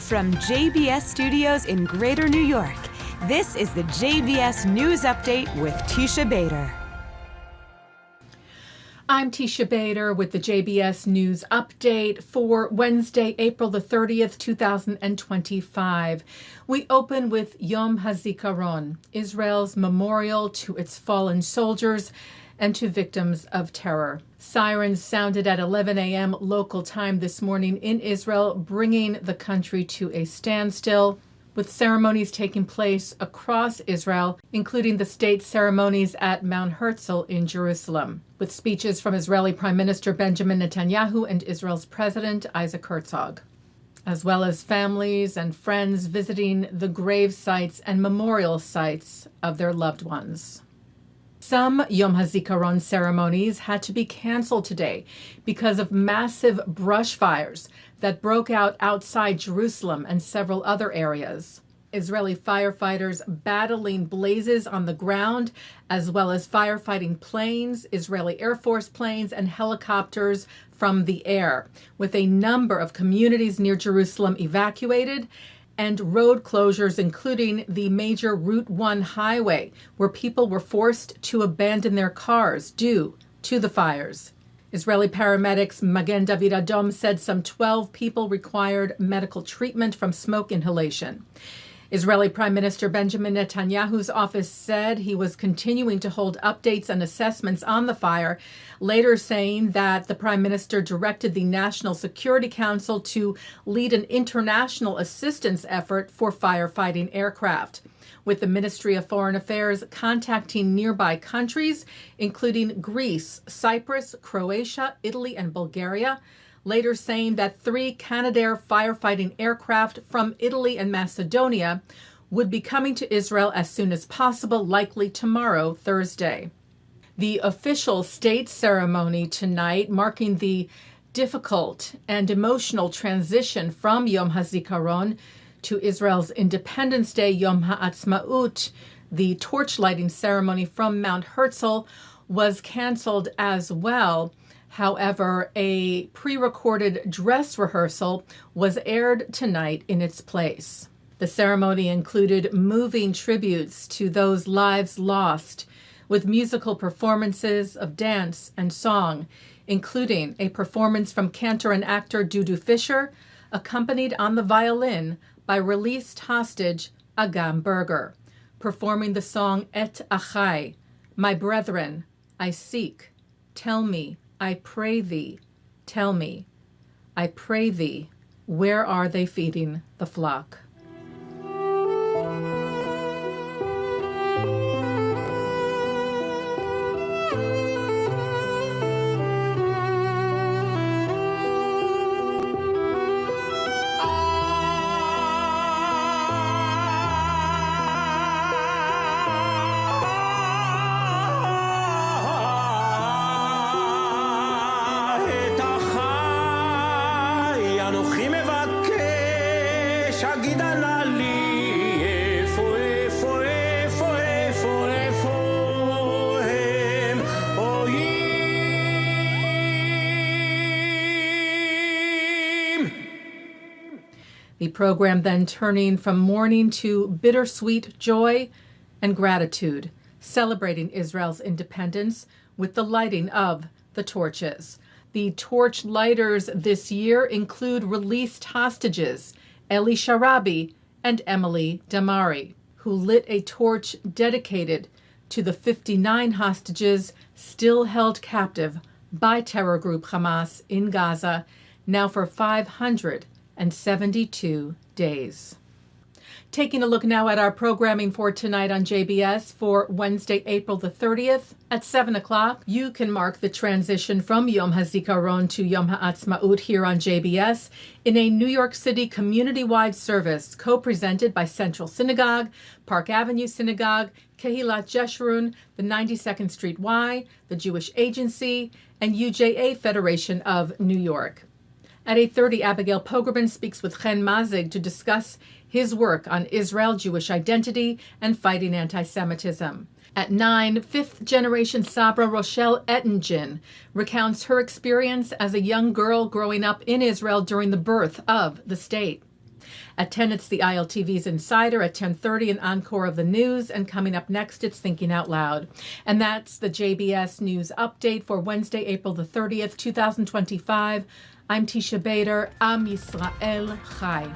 From JBS Studios in Greater New York, this is the JBS News Update with Teisha Bader. I'm Teisha Bader with the JBS News Update for Wednesday, April the 30th, 2025. We open with Yom Hazikaron, Israel's memorial to its fallen soldiers and to victims of terror. Sirens sounded at 11 a.m. local time this morning in Israel, bringing the country to a standstill, with ceremonies taking place across Israel, including the state ceremonies at Mount Herzl in Jerusalem, with speeches from Israeli Prime Minister Benjamin Netanyahu and Israel's President Isaac Herzog, as well as families and friends visiting the grave sites and memorial sites of their loved ones. Some Yom Hazikaron ceremonies had to be canceled today because of massive brush fires that broke out outside Jerusalem and several other areas. Israeli firefighters battling blazes on the ground, as well as firefighting planes, Israeli Air Force planes, and helicopters from the air, with a number of communities near Jerusalem evacuated, and road closures, including the major Route 1 highway, where people were forced to abandon their cars due to the fires. Israeli paramedics Magen David Adom said some 12 people required medical treatment from smoke inhalation. Israeli Prime Minister Benjamin Netanyahu's office said he was continuing to hold updates and assessments on the fire, later saying that the Prime Minister directed the National Security Council to lead an international assistance effort for firefighting aircraft, with the Ministry of Foreign Affairs contacting nearby countries, including Greece, Cyprus, Croatia, Italy, and Bulgaria, later saying that 3 Canadair firefighting aircraft from Italy and Macedonia would be coming to Israel as soon as possible, likely tomorrow, Thursday. The official state ceremony tonight, marking the difficult and emotional transition from Yom Hazikaron to Israel's Independence Day, Yom Ha'atzmaut, the torch lighting ceremony from Mount Herzl, was canceled as well. However, a pre-recorded dress rehearsal was aired tonight in its place. The ceremony included moving tributes to those lives lost, with musical performances of dance and song, including a performance from cantor and actor Dudu Fisher, accompanied on the violin by released hostage Agam Berger, performing the song Et Achai, My Brethren, I Seek, Tell Me, I Pray Thee, Tell Me, I Pray Thee, where are they feeding the flock? The program then turning from mourning to bittersweet joy and gratitude, celebrating Israel's independence with the lighting of the torches. The torch lighters this year include released hostages Eli Sharabi and Emily Damari, who lit a torch dedicated to the 59 hostages still held captive by terror group Hamas in Gaza, now for 572 days. Taking a look now at our programming for tonight on JBS for Wednesday, April the 30th. At 7 o'clock, you can mark the transition from Yom Hazikaron to Yom Ha'atzmaut here on JBS in a New York City community-wide service co-presented by Central Synagogue, Park Avenue Synagogue, Kehilath Jeshurun, the 92nd Street Y, the Jewish Agency, and UJA-Federation of New York. At 8:30, Abigail Pogrebin speaks with Hen Mazzig to discuss his work on Israel, Jewish identity, and fighting antisemitism. At 9, fifth-generation Sabra Rochelle Etingin recounts her experience as a young girl growing up in Israel during the birth of the state. At 10, it's the ILTV's Insider. At 10:30, an encore of the news. And coming up next, it's Thinking Out Loud. And that's the JBS News Update for Wednesday, April the 30th, 2025. I'm Teisha Bader. Am Yisrael Chai.